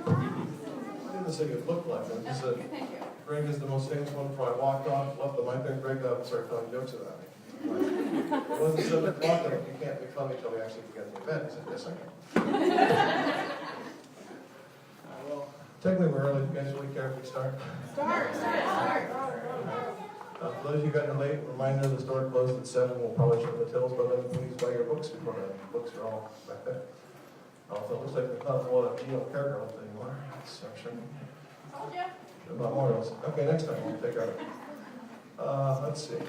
I didn't say you looked like him. I just said, Greg is the most famous one before I walked off, left the mic there, Greg got up and started telling jokes about me. Like, it wasn't 7 o'clock, though. You can't make fun of me until we actually get to the event. I said, yes, I can. Well, technically we're early. You guys really care if we start? Start. For those of you who got in late, reminder the store closed at 7. We'll probably shut the tills, but then please buy your books before then. Books are all back there. Also, it looks like there's not a lot of Gail Carriger left anymore. So, sure. Told ya. About memorials. Okay, next time we'll take our. Let's see.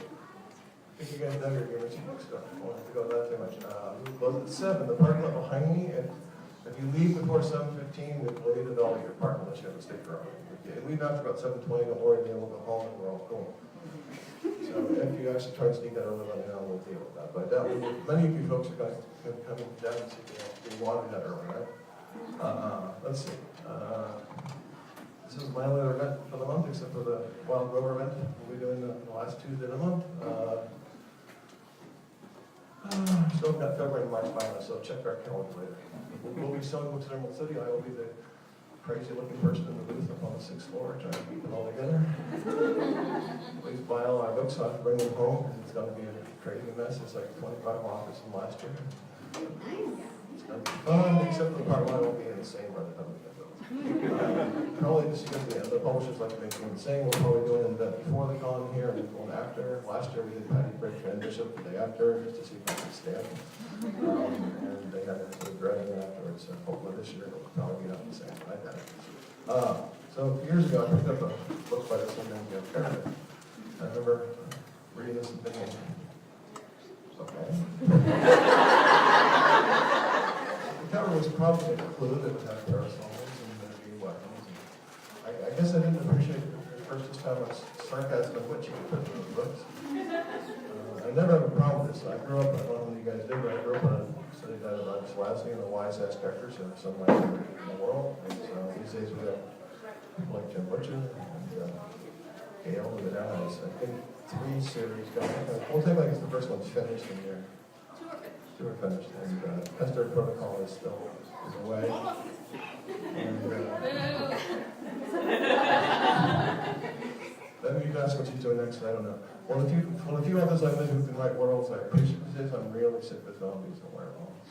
I think you guys done your Meiji book stuff. I won't have to go that too much. We close at 7. The parking lot behind me, and if you leave before 7:15, we'll leave the value your parking unless you have to stick around. If you leave after about 7:20, don't worry, then we'll go home and we're all cool. So if you actually try and sneak that over, let me know, we'll deal with that. But many of you folks are going to come down and see if you wanted that early, right? Let's see. This is my only other event for the month, except for the Wild Grover event. We'll be doing the last Tuesday of the month. Still got February and March behind us, so check our calendar later. We'll be selling books in Emerald City. I will be the crazy-looking person in the booth up on the 6th floor, trying to keep it all together. Please buy all our books, so I can bring them home. It's going to be a crazy mess. It's like 25 offers from last year. It's going to be fun, except for the part where I won't be insane by the time we get those. Probably this year, the publishers like to make them insane. We'll probably do an event before the con here and one after. Last year we did Patty Break Transition the day after, just to see if I could stand. And they had to drag it afterwards. So hopefully this year it'll probably be not the same. I doubt it. So years ago I picked up a book by this one named Gail Carriger. I remember reading this and thinking, okay. The cover was probably a clue that would have parasols and there'd be weapons. I guess I didn't appreciate it at first just how much sarcasm and wit you could put in those books. I never have a problem with this. I grew up, I don't know what you guys did, but I grew up in a city that was Lassie and the wise-ass characters of some like in the world. And so these days we have people like Jim Butcher and Gail with the down. I think 3 series going. We'll take like it's the first one's finished and you're 2 are finished. And Esther Protocol is still away. And then you can ask what she's doing next, I don't know. Well, a few others I live who can write worlds, I appreciate this. I'm really sick with zombies and werewolves.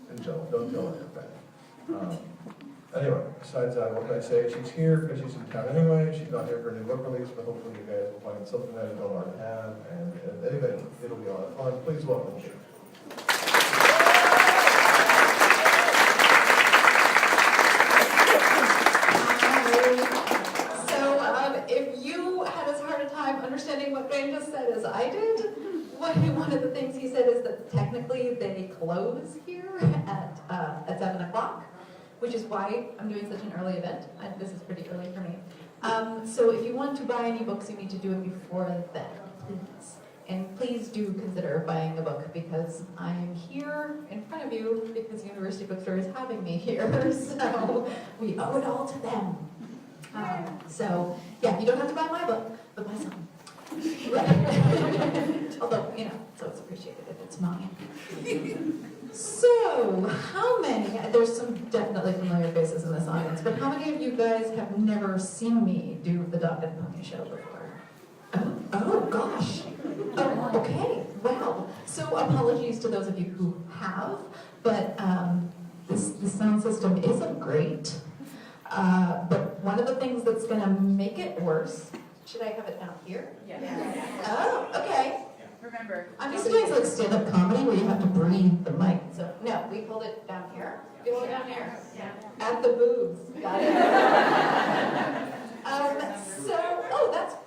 And Joe, don't tell her that. Anyway, besides that, what can I say? She's here because she's in town anyway. She's not here for a new book release, but hopefully you guys will find something that you don't already have. And anyway, it'll be a lot of fun. Please welcome her. Understanding what Graham just said as I did. One of the things he said is that technically they close here at 7 o'clock, which is why I'm doing such an early event. This is pretty early for me. So if you want to buy any books, you need to do it before then, please. And please do consider buying a book because I am here in front of you because University Bookstore is having me here. So we owe it all to them. So yeah, you don't have to buy my book, but buy some. Although, so it's appreciated if it's mine. So, how many, there's some definitely familiar faces in this audience, but how many of you guys have never seen me do the Dog and Pony show before? Oh gosh. Oh, okay, wow. So apologies to those of you who have, but the sound system isn't great. But one of the things that's going to make it worse, should I have it down here? Yeah. Oh, okay. Remember. I'm used to doing like stand-up comedy where you have to breathe the mic. So no, we hold it down here. We hold it down here. Yeah. At the boobs. Got it.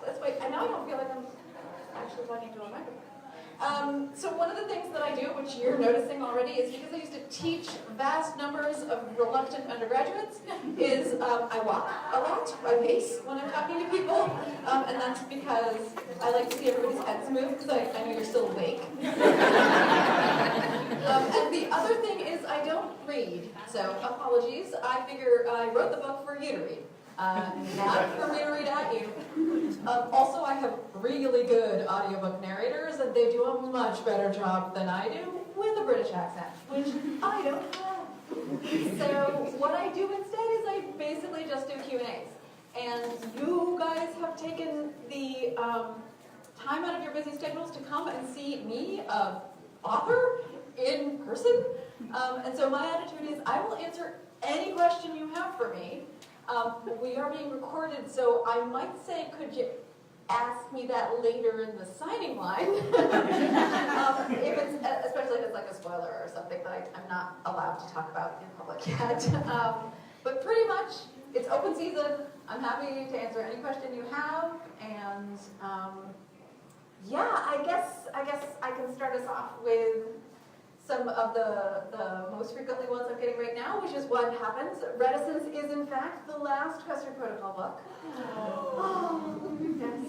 That's wait. And now I don't feel like I'm actually talking to a microphone. So one of the things that I do, which you're noticing already, is because I used to teach vast numbers of reluctant undergraduates, is I walk a lot, I pace when I'm talking to people, and that's because I like to see everybody's heads move, because I know you're still awake. And the other thing is I don't read, so apologies. I figure I wrote the book for you to read. Not for me to read at you. Also, I have really good audiobook narrators, and they do a much better job than I do with a British accent, which I don't have. So what I do instead is I basically just do Q&As. And you guys have taken the time out of your busy schedules to come and see me, author, in person. And so my attitude is I will answer any question you have for me. We are being recorded, so I might say, could you ask me that later in the signing line? If it's, especially if it's like a spoiler or something that I'm not allowed to talk about in public yet. But pretty much, it's open season. I'm happy to answer any question you have, and yeah, I guess I can start us off with some of the most frequently ones I'm getting right now, which is what happens. Reticence is in fact the last Custard Protocol book. Oh, yes.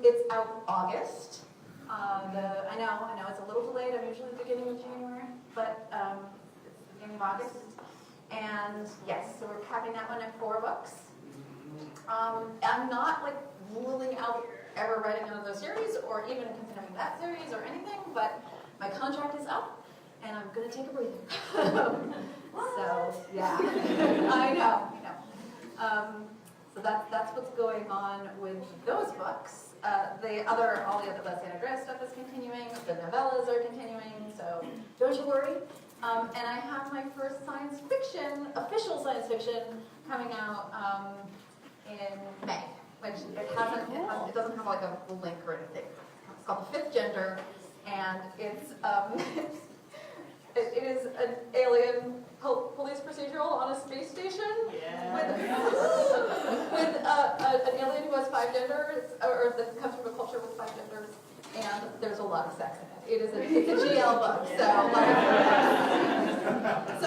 It's out August. I know it's a little delayed. I'm usually the beginning of January, but it's the beginning of August. And yes, so we're capping that one at 4 books. I'm not like ruling out ever writing another series or even continuing that series or anything, but my contract is up and I'm going to take a breather. So yeah, I know. So that's what's going on with those books. All the other La San Andreas stuff is continuing. The novellas are continuing, so don't you worry. And I have my first science fiction, official science fiction, coming out in May, which it doesn't have like a link or anything. It's called The Fifth Gender, and it's it is an alien police procedural on a space station with an alien who has 5 genders, or that comes from a culture with 5 genders, and there's a lot of sex in it. It's a GL book, so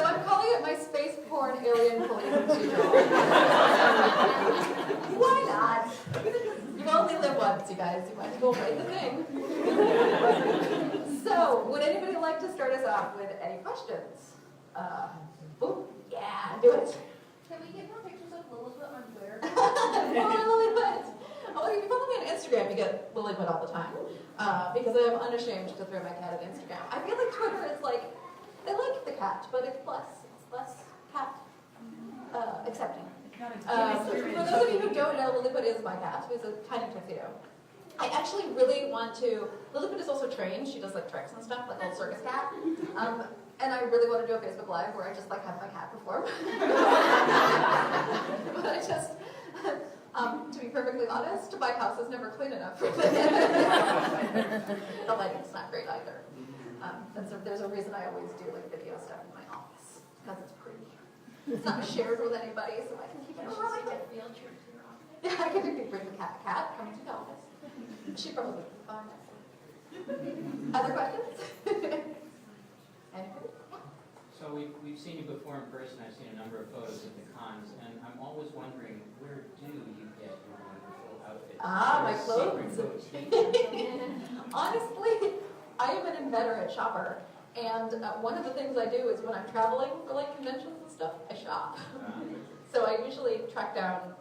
I'm calling it my space porn alien police procedural. Why not? You only live once, you guys. You might as well write the thing. So, would anybody like to start us off with any questions? Yeah, do it. Can we get more pictures of Lilliput on Twitter? Lilliput. Oh, if you follow me on Instagram, you get Lilliput all the time. Because I am unashamed to throw my cat at Instagram. I feel like Twitter is like, they like the cat, but it's less cat accepting. For those of you who don't know, Lilliput is my cat, who's a tiny tuxedo. I actually really want to, Lilliput is also trained, she does like tricks and stuff, like a little circus cat. And I really want to do a Facebook Live where I just like have my cat perform. But I just, to be perfectly honest, my house is never clean enough for that. The lighting's not great either. There's a reason I always do like video stuff in my office, because it's pretty. It's not shared with anybody, so I can keep it private. Yeah, I can bring the cat coming to the office. She probably would be fine. Other questions? Anybody? So we've seen you before in person. I've seen a number of photos at the cons, and I'm always wondering, where do you get your wonderful outfits? My clothes. Honestly, I am an inveterate shopper, and one of the things I do is when I'm traveling for like conventions and stuff, I shop. So I usually track down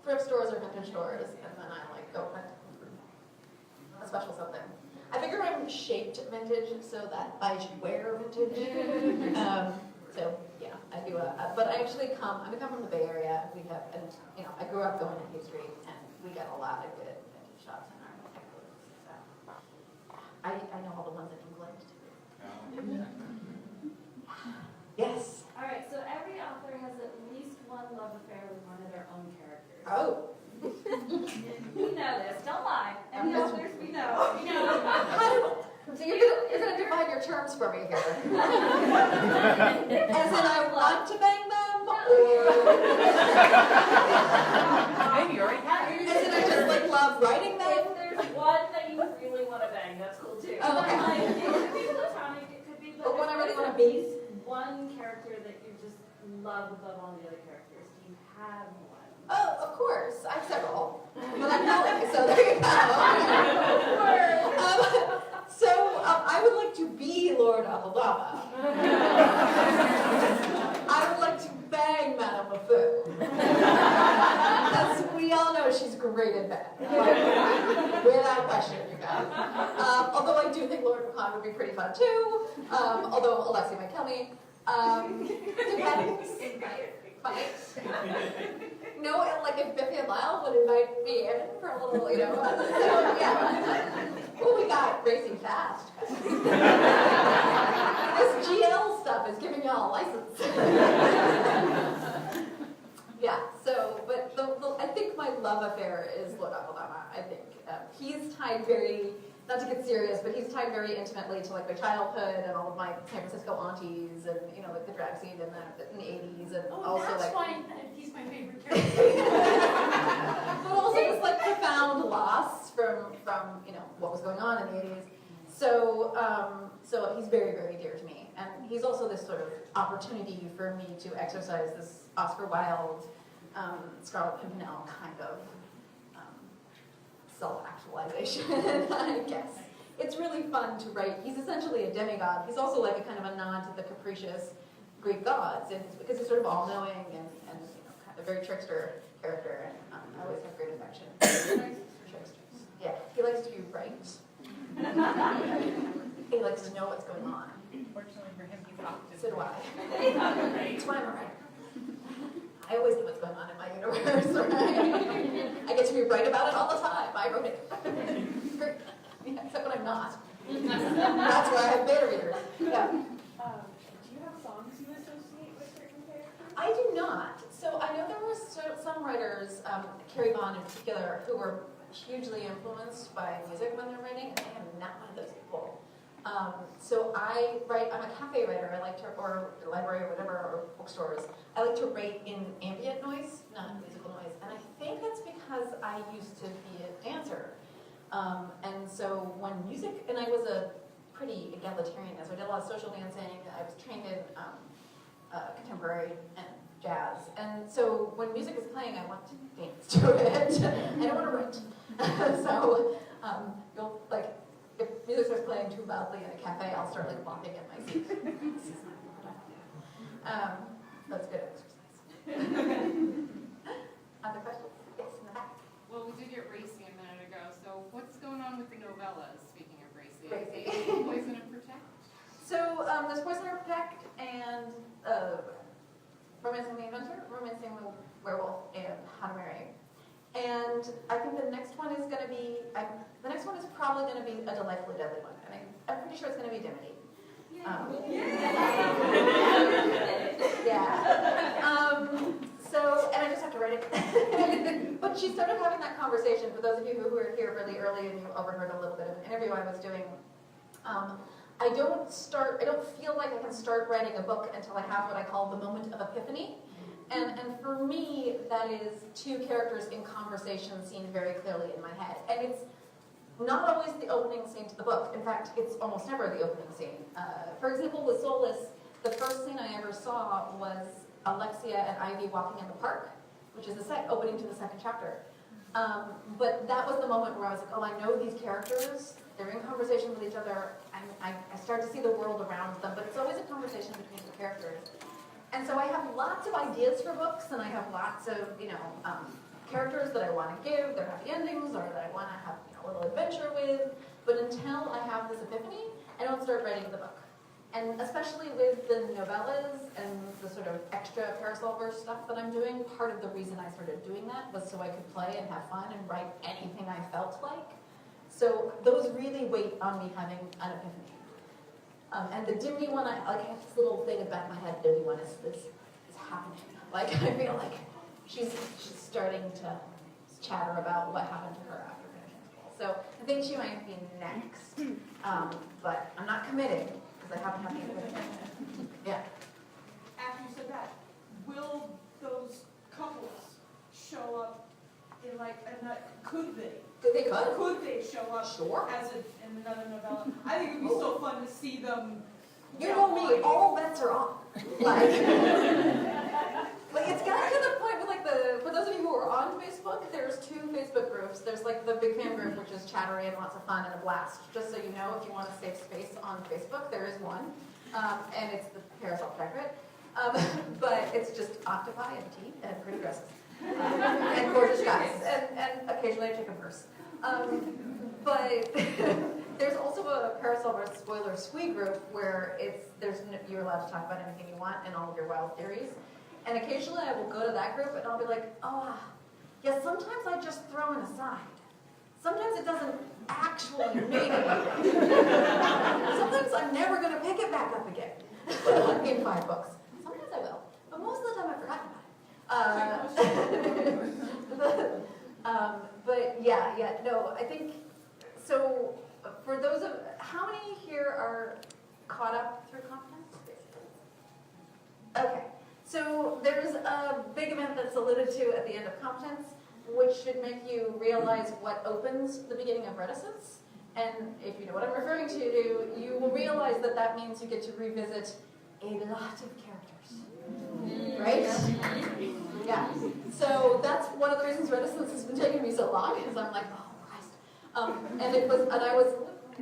thrift stores or vintage stores, and then I like go rent a special something. I figure I'm shaped vintage so that I should wear vintage. So yeah, I do but I actually come from the Bay Area. We have, and I grew up going to New Street, and we get a lot of good vintage shops in our neighborhood. So I know all the ones in England too. Yes. All right, so every author has at least one love affair with one of their own characters. Oh. We know this. Don't lie. Any authors, we know. So you're gonna define your terms for me here. As in, I want to bang them, or Maybe you already have. as in, I just like love writing them. If there's one that you really want to bang, that's cool too. Oh, okay. Like, it could be platonic, it could be. But one I really want to be. One character that you just love above all the other characters. Do you have one? Oh, of course. I have several. But I'm Kelly, so there you go. I would like to be Lord Alabama. I would like to bang Madame LeFou. Because we all know she's great in bed. Without question, you guys. Although I do think Lord Pecan would be pretty fun too. Although Alexia might kill me. Depends. Fight. No, like if Biffy and Lyle would invite me in for a little, so, yeah. Oh, we got racing fast. This GL stuff is giving y'all a license. Yeah, so, but I think my love affair is Lord Alabama. I think he's tied very, not to get serious, but he's tied very intimately to like my childhood and all of my San Francisco aunties and like the drag scene in the 80s and also that's like. why he's my favorite character. But also this like profound loss from what was going on in the 80s. So so he's very, very dear to me, and he's also this sort of opportunity for me to exercise this Oscar Wilde, Scarlet Pimpernel kind of self-actualization, I guess. It's really fun to write. He's essentially a demigod. He's also like a kind of a nod to the capricious Greek gods, and because he's sort of all-knowing and kind of a very trickster character, and I always have great affection for tricksters. Yeah, he likes to be right. He likes to know what's going on. Fortunately for him, he's opted. So do I. That's why I'm a writer. I always know what's going on in my universe, right? I get to be right about it all the time. I wrote it. Great. Yeah, except when I'm not. That's why I have beta readers. Yeah. Do you have songs you associate with certain characters? I do not. So I know there were some writers, Carrie Vaughn in particular, who were hugely influenced by music when they're writing, and I am not one of those people. So I'm a cafe writer. I like to, or library or whatever, or bookstores. I like to write in ambient noise, not musical noise. And I think that's because I used to be a dancer. And so when music, and I was a pretty egalitarian dancer. I did a lot of social dancing. I was trained in contemporary and jazz. And so when music is playing, I want to dance to it. I don't want to write. So you'll like, if music starts playing too loudly in a cafe, I'll start like bopping in my seat. That's good exercise. Other questions? Yes, in the back. Well, we did get racy a minute ago, so what's going on with the novellas, speaking of racy? Racy. Poison and Protect? So there's Poison and Protect and Romancing the Inventor, Romancing the Werewolf, and How to Marry. And I think the next one is going to be, probably going to be a delightfully deadly one. And I'm pretty sure it's going to be Dimity. Yeah. So, and I just have to write it. But she started having that conversation, for those of you who were here really early and you overheard a little bit of an interview I was doing. I don't feel like I can start writing a book until I have what I call the moment of epiphany. And for me, that is two characters in conversation seen very clearly in my head. And it's not always the opening scene to the book. In fact, it's almost never the opening scene. For example, with Soulless, the first scene I ever saw was Alexia and Ivy walking in the park, which is the opening to the second chapter. But that was the moment where I was like, oh, I know these characters. They're in conversation with each other. I start to see the world around them, but it's always a conversation between the characters. And so I have lots of ideas for books, and I have lots of, characters that I want to give, their happy endings, or that I want to have a little adventure with. But until I have this epiphany, I don't start writing the book. And especially with the novellas and the sort of extra Parasolverse stuff that I'm doing, part of the reason I started doing that was so I could play and have fun and write anything I felt like. So those really wait on me having an epiphany. And the Dimity one, I have this little thing in the back of my head, Dimity one is happening. Like, I feel like she's starting to chatter about what happened to her after finishing school. So I think she might be next, but I'm not committing because I haven't had the epiphany. Yeah. After you said that, will those couples show up in could they? They could. Could they show up Sure. in another novella? I think it would be so fun to see them. You know me, all bets are on. Like it's gotten to the point with for those of you who are on Facebook, there's two Facebook groups. There's like the Big Fan group, which is chattery and lots of fun and a blast. Just so you know, if you want a safe space on Facebook, there is one. And it's the Parasol Protectorate. But it's just octopi and tea and pretty dresses. And gorgeous guys. And occasionally a chicken purse. But There's also a Parasol vs. Spoiler Squee group where you're allowed to talk about anything you want and all of your wild theories. And occasionally I will go to that group and I'll be like, oh, yeah, sometimes I just throw an aside. Sometimes it doesn't actually make it. Sometimes I'm never going to pick it back up again in 5 books. Sometimes I will, but most of the time I've forgotten about it. But yeah, no, I think, so for those of, how many here are caught up through Competence? Okay, so there's a big event that's alluded to at the end of Competence, which should make you realize what opens the beginning of Reticence. And if you know what I'm referring to, you will realize that that means you get to revisit a lot of characters, right? Yeah. So that's one of the reasons Reticence has been taking me so long, is I'm like, oh Christ.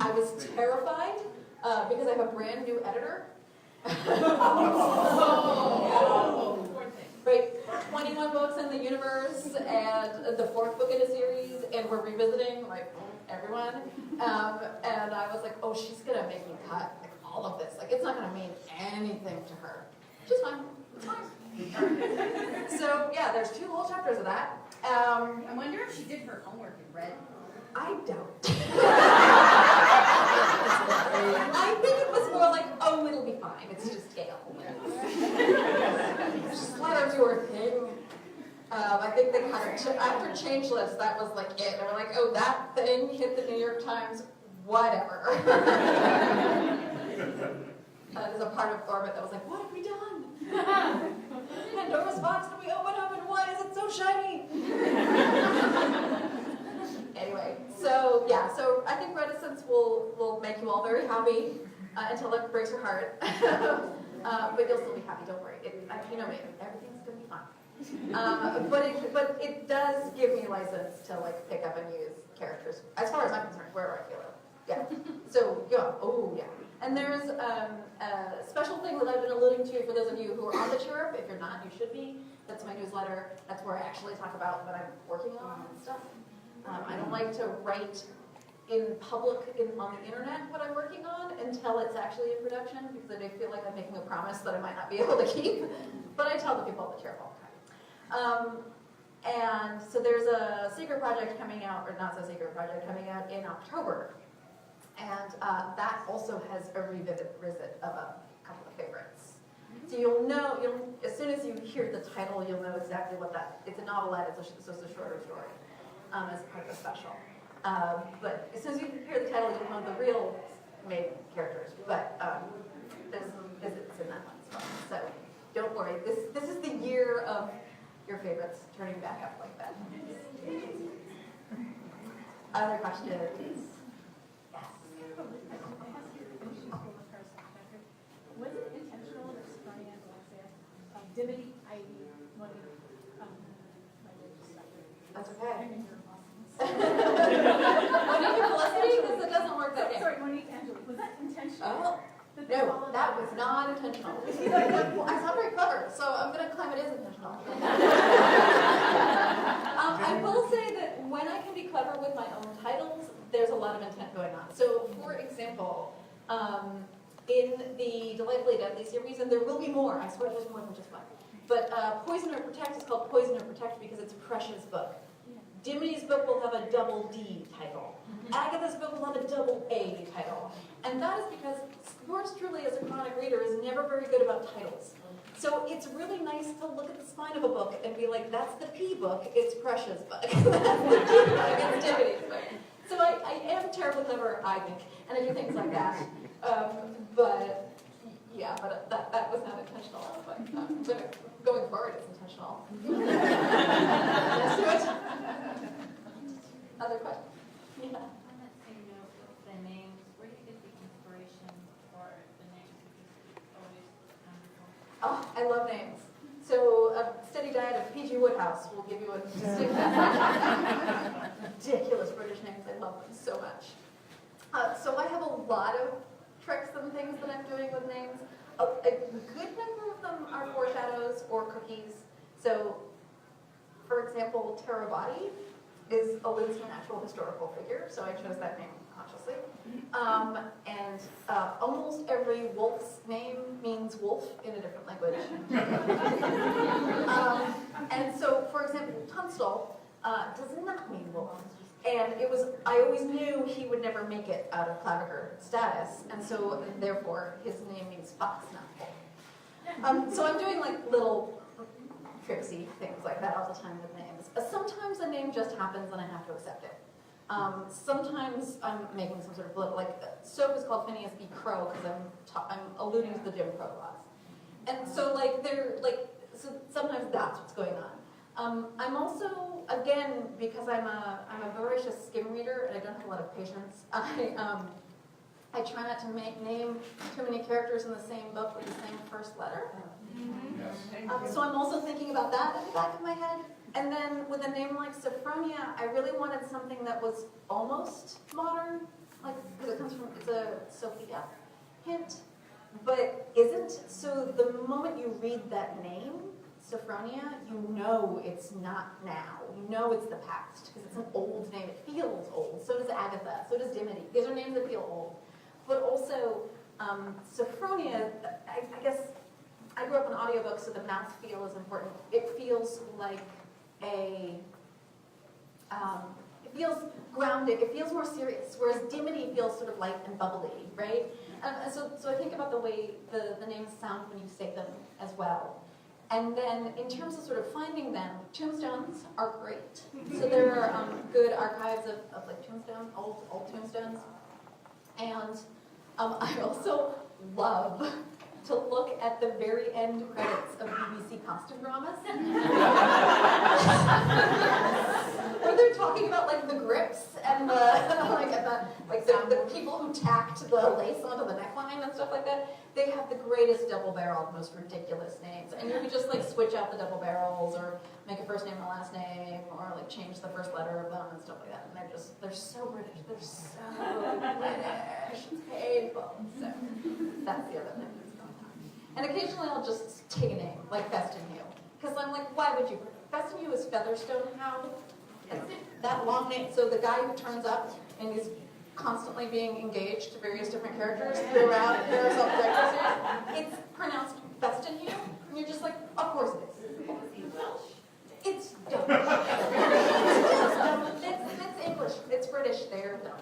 I was terrified because I have a brand new editor. Right, 21 books in the universe, and the 4th book in a series, and we're revisiting like everyone. And I was like, oh, she's gonna make me cut like all of this. Like, it's not gonna mean anything to her. Which is fine. It's fine. So yeah, there's 2 whole chapters of that. I wonder if she did her homework and read. I don't. I think it was more like, oh, it'll be fine. It's just Gail. Just let her do her thing. I think they kind of, after Changeless, that was like it. They were like, oh, that thing hit the New York Times, whatever. There's a part of Orbit that was like, what have we done? Pandora's box, can we open up, and why is it so shiny? Anyway, so yeah, so I think Reticence will make you all very happy until it breaks your heart. But you'll still be happy, don't worry. You know me, everything's gonna be fine. But it does give me license to like pick up and use characters, as far as I'm concerned, wherever I feel it. Yeah. So yeah, oh yeah. And there's a special thing that I've been alluding to for those of you who are on the chirp. If you're not, you should be. That's my newsletter. That's where I actually talk about what I'm working on and stuff. I don't like to write in public on the internet what I'm working on until it's actually in production, because I feel like I'm making a promise that I might not be able to keep. But I tell the people at the chirp all the time. And so there's a secret project coming out, or not so secret project coming out in October. And that also has a revisit of a couple of favorites. So you'll know, as soon as you hear the title, you'll know exactly what it's a novelette, it's just a shorter story as part of the special. But as soon as you hear the title, you'll know the real main characters. But there's visits in that one as well. So don't worry, this is the year of your favorites turning back up like that. Other questions? Was it intentional that Sonia and Alexia Dimity Ivy wanted my stuff? That's okay. I'm in your office. Monique and Felicity? Because it doesn't work that way. Sorry, Monique Angela. Was that intentional? Oh, no, that was not intentional. Well, I sound very clever, so I'm going to claim it is intentional. I will say that when I can be clever with my own titles, there's a lot of intent going on. So, for example, in the Delightfully Deadly series, and there will be more, I swear there's more than just one, but Poison or Protect is called Poison or Protect because it's Precious book. Dimity's book will have a double D title. Agatha's book will have a double A title. And that is because yours truly as a chronic reader is never very good about titles. So it's really nice to look at the spine of a book and be like, that's the P book, it's Precious book. That's the D book, it's Dimity's book. So I am terribly clever, I think, and I do things like that. But yeah, but that was not intentional. But going forward, it's intentional. Let's do it. Other questions? Yeah. On that same note with the names, where do you get the inspiration for the names? It's always wonderful. Oh, I love names. So a steady diet of P.G. Woodhouse will give you a distinct ridiculous British names. I love them so much. So I have a lot of tricks and things that I'm doing with names. A good number of them are foreshadows or cookies. So, for example, Terabody alludes to an actual historical figure, so I chose that name consciously. And almost every wolf's name means wolf in a different language. And so, for example, Tunstall does not mean wolf. And I always knew he would never make it out of claviger status, and so therefore his name means fox, not wolf. So I'm doing like little tricksy things like that all the time with names. Sometimes a name just happens and I have to accept it. Sometimes I'm making some sort of political, like Soap is called Phineas B. Crow because I'm alluding to the Jim Crow laws. And so so sometimes that's what's going on. I'm also, again, because I'm a voracious skim reader and I don't have a lot of patience, I try not to name too many characters in the same book with the same first letter. So I'm also thinking about that in the back of my head. And then with a name like Sophronia, I really wanted something that was almost modern, like, because it's a Sophia hint, but isn't. So the moment you read that name, Sophronia, you know it's not now. You know it's the past, because it's an old name. It feels old. So does Agatha. So does Dimity. These are names that feel old. But also, Sophronia, I guess, I grew up in audiobooks, so the mouth feel is important. It feels like it feels grounded. It feels more serious, whereas Dimity feels sort of light and bubbly, right? So I think about the way the names sound when you say them as well. And then in terms of sort of finding them, tombstones are great. So there are good archives of like tombstones, old tombstones. And I also love to look at the very end credits of BBC costume dramas. Where they're talking about like the grips and the people who tacked the lace onto the neckline and stuff like that. They have the greatest double-barreled, most ridiculous names. And you can just like switch out the double barrels or make a first name and a last name or like change the first letter of them and stuff like that. And they're so British. They're so British. It's painful. So that's the other thing that's going on. And occasionally I'll just take a name, like Festin Hugh. Because I'm like, why would you? Festin Hugh is Featherstone Hound. That long name. So the guy who turns up and he's constantly being engaged to various different characters throughout their self-directed series. It's pronounced Festin Hugh, and you're just like, of course it is. It's dumb. It's just dumb. It's English. It's British. They're dumb.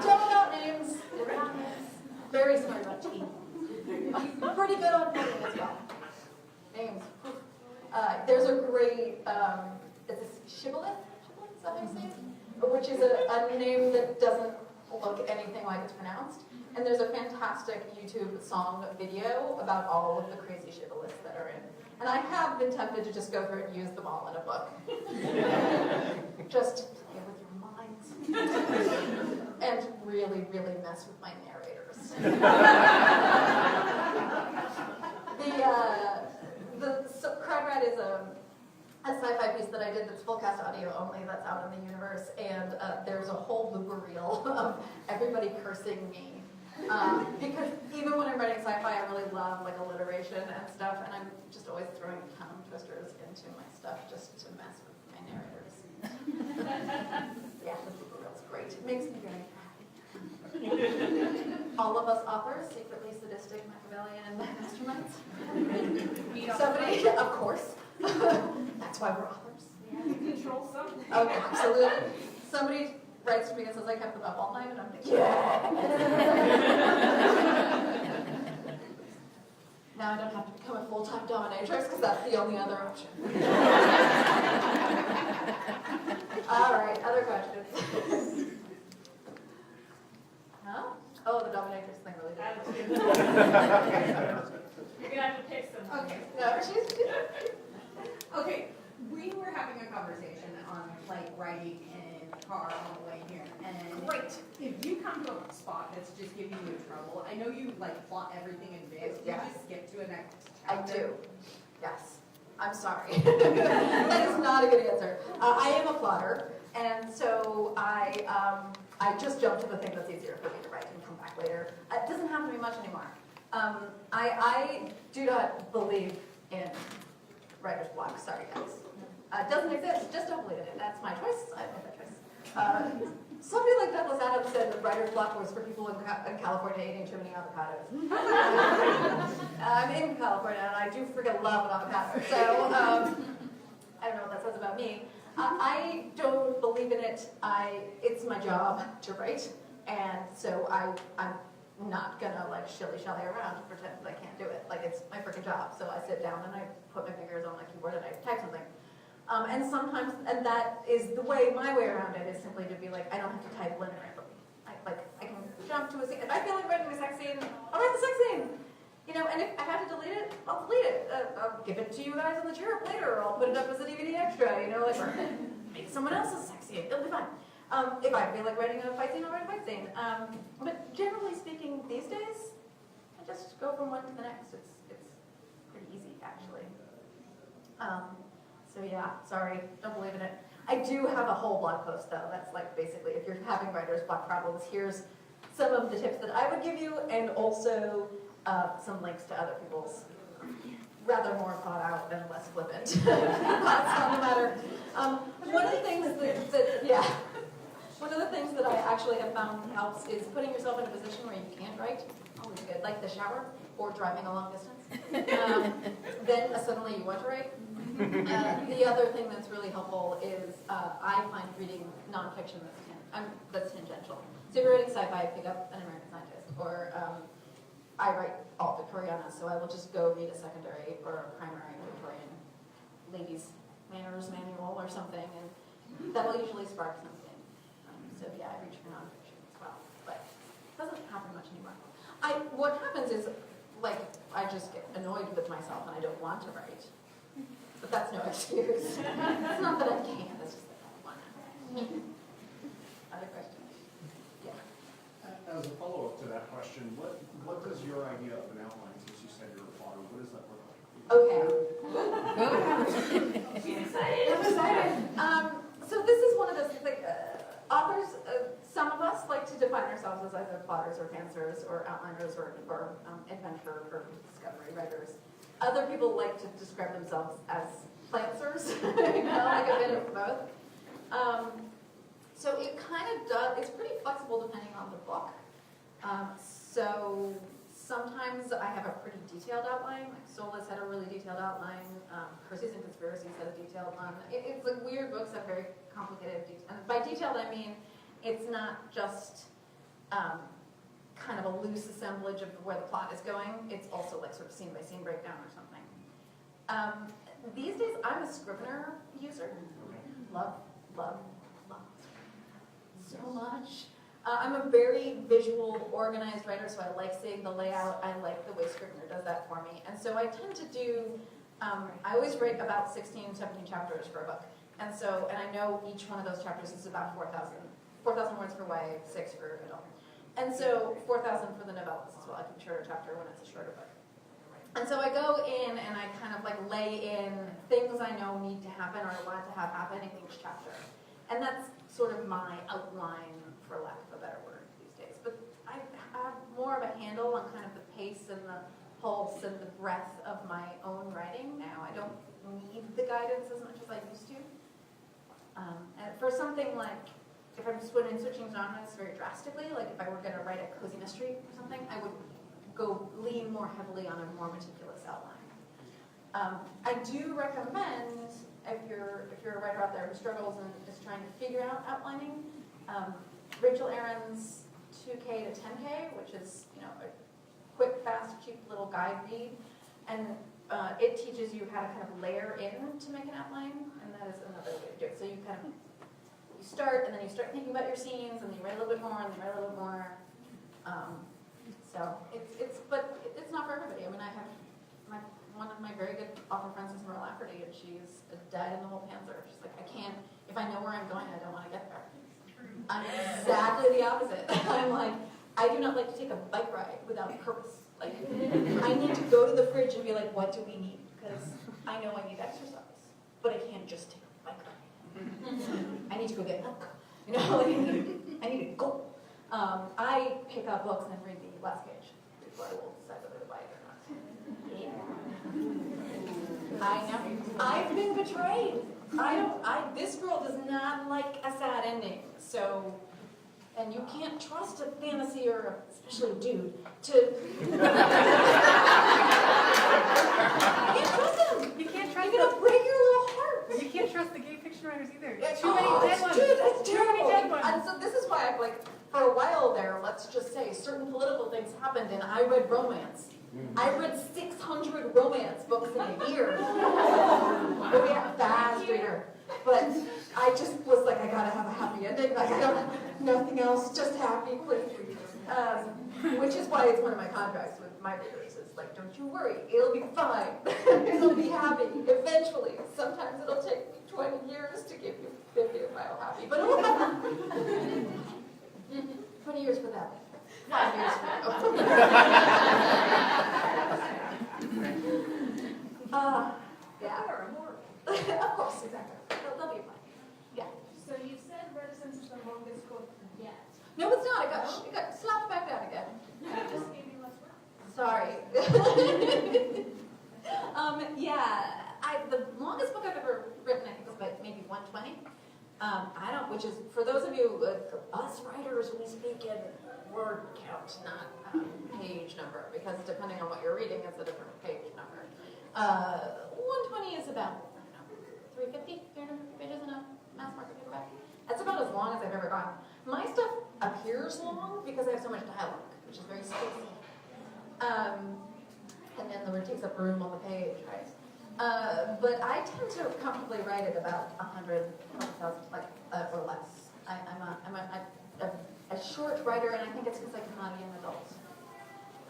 Dumb about names. They're not names. Very smart about teeth. Pretty good on naming as well. Names. There's a great, is this Shibboleth? Is that how you say it? Which is a name that doesn't look anything like it's pronounced. And there's a fantastic YouTube song video about all of the crazy shibboleths that are in. And I have been tempted to just go through it and use them all in a book. Just play with your minds. And really, really mess with my narrators. So Crowd Rat is a sci-fi piece that I did that's full cast audio only, that's out in the universe, and there's a whole blooper reel of everybody cursing me. Because even when I'm writing sci-fi, I really love like alliteration and stuff, and I'm just always throwing tongue twisters into my stuff just to mess with my narrators. Yeah, the blooper reel's great. It makes me very happy. All of us authors, secretly sadistic, Machiavellian masterminds. Somebody, of course. That's why we're authors. Control something. Oh, absolutely. Somebody writes to me and says, I kept them up all night, and I'm like, yeah! Now I don't have to become a full-time dominatrix, because that's the only other option. All right, other questions? Huh? Oh, the dominatrix thing really did. You're gonna have to pick someone. Okay. No, she's Okay, we were having a conversation on like writing in the car on the way here, and great. if you come to a spot that's just giving you trouble, I know you like plot everything in bits. Yes. You just skip to a next I chapter. do. Yes. I'm sorry. That is not a good answer. I am a plotter, and so I just jump to the thing that's easier for me to write and come back later. It doesn't happen to me much anymore. I do not believe in writer's block. Sorry, guys. It doesn't exist. Just don't believe in it. That's my choice. I make that choice. Somebody like Douglas Adams said that writer's block was for people in California eating too many avocados. I'm in California and I do freaking love an avocado. So I don't know what that says about me. I don't believe in it. It's my job to write, and so I'm not gonna like shilly-shally around to pretend that I can't do it. Like it's my freaking job. So I sit down and I put my fingers on my keyboard and I type something. And sometimes, and that is the way, my way around it is simply to be like, I don't have to type linearly. I can jump to a scene. If I feel like writing a sex scene, I'll write the sex scene. You know, and if I have to delete it, I'll delete it. I'll give it to you guys on the chirp later, or I'll put it up as a DVD extra, you know, like, or make someone else's sex scene. It'll be fine. If I feel like writing a fight scene, I'll write a fight scene. But generally speaking, these days, I just go from one to the next. It's pretty easy, actually. So yeah, sorry, don't believe in it. I do have a whole blog post though. That's like basically, if you're having writer's block problems, here's some of the tips that I would give you, and also some links to other people's rather more thought out and less flippant thoughts on the matter. One of the things one of the things that I actually have found helps is putting yourself in a position where you can't write. Always good, like the shower or driving a long distance. Then suddenly you want to write. The other thing that's really helpful is I find reading nonfiction that's tangential. So if you're writing sci-fi, pick up An American Scientist, or I write all Victoriana, so I will just go read a secondary or a primary Victorian ladies' manners manual or something, and that will usually spark something. So yeah, I reach for nonfiction as well, but it doesn't happen much anymore. What happens is, like, I just get annoyed with myself and I don't want to write. But that's no excuse. It's not that I can't, it's just that I don't want to. Other questions? Yeah. As a follow-up to that question, what does your idea of an outline, since you said you're a plotter, what does that look like? Okay. I'm excited. So this is one of those, like, authors, some of us like to define ourselves as either plotters or pantsers or outliners or adventure or discovery writers. Other people like to describe themselves as plantsers, you know, like a bit of both. So it kind of does, it's pretty flexible depending on the book. So sometimes I have a pretty detailed outline. Like Soulless had a really detailed outline. Curses and Conspiracies had a detailed one. It's like weird books that have very complicated detail. And by detailed, I mean it's not just kind of a loose assemblage of where the plot is going. It's also like sort of scene by scene breakdown or something. These days, I'm a Scrivener user. Love so much. I'm a very visual, organized writer, so I like seeing the layout. I like the way Scrivener does that for me. And so I tend to do, I always write about 16, 17 chapters for a book. And I know each one of those chapters is about 4,000 words for YA, 6 for adult. And so 4,000 for the novellas as well. I keep a shorter chapter when it's a shorter book. And so I go in and I kind of like lay in things I know need to happen or I want to have happen in each chapter. And that's sort of my outline, for lack of a better word, these days. But I have more of a handle on kind of the pace and the pulse and the breadth of my own writing now. I don't need the guidance as much as I used to. And for something like, if I'm switching genres very drastically, like if I were going to write a cozy mystery or something, I would lean more heavily on a more meticulous outline. I do recommend, if you're a writer out there who struggles and is trying to figure out outlining, Rachel Aaron's 2K to 10K, which is a quick, fast, cheap little guide read, and it teaches you how to kind of layer in to make an outline, and that is another way to do it. So you start, and then you start thinking about your scenes, and then you write a little bit more, and then you write a little bit more. So but it's not for everybody. I mean, I have one of my very good author friends is Merle Lafferty, and she's a dyed-in-the-wool pantser. She's like, I can't, if I know where I'm going, I don't want to get there. I'm exactly the opposite. I'm like, I do not like to take a bike ride without purpose. Like, I need to go to the fridge and be like, what do we need? Because I know I need exercise, but I can't just take a bike ride. I need to go get milk. Like, I need to go. I pick up books and read the last page before I will decide whether to buy it or not. Yeah. I know. I've been betrayed. This girl does not like a sad ending. So And you can't trust a fantasy or especially a dude to. You can't trust him. You can't trust You're gonna break your little heart. You can't trust the gay fiction writers either. Yeah, Too many dead ones. Dude, that's Too many terrible. dead ones. And so this is why I've for a while there, let's just say certain political things happened and I read romance. I read 600 romance books in a year. Oh yeah, fast reader. But I just was like, I gotta have a happy ending. Like I don't, nothing else, just happy, please. Which is why it's one of my contracts with my readers. It's like, don't you worry, it'll be fine. It'll be happy eventually. Sometimes it'll take me 20 years to give you 50 if I'm happy, but it'll happen. 20 years for that. 5 years for that. Yeah. More. Of course, exactly. They'll be fine. Yeah. So you said reticence is the longest book yet. No, it's not. It got slapped back down again. I just gave you less room. Sorry. The longest book I've ever written, I think, was about maybe 120. Which is, for those of you, us writers, we speak in word count, not page number, because depending on what you're reading, it's a different page number. 120 is about, I don't know, 350 pages in a mass market paperback. That's about as long as I've ever gone. My stuff appears long because I have so much dialogue, which is very spacey. And then the word takes up room on the page, right? But I tend to comfortably write at about 100,000, or less. I'm a short writer, and I think it's because I'm not a young adult.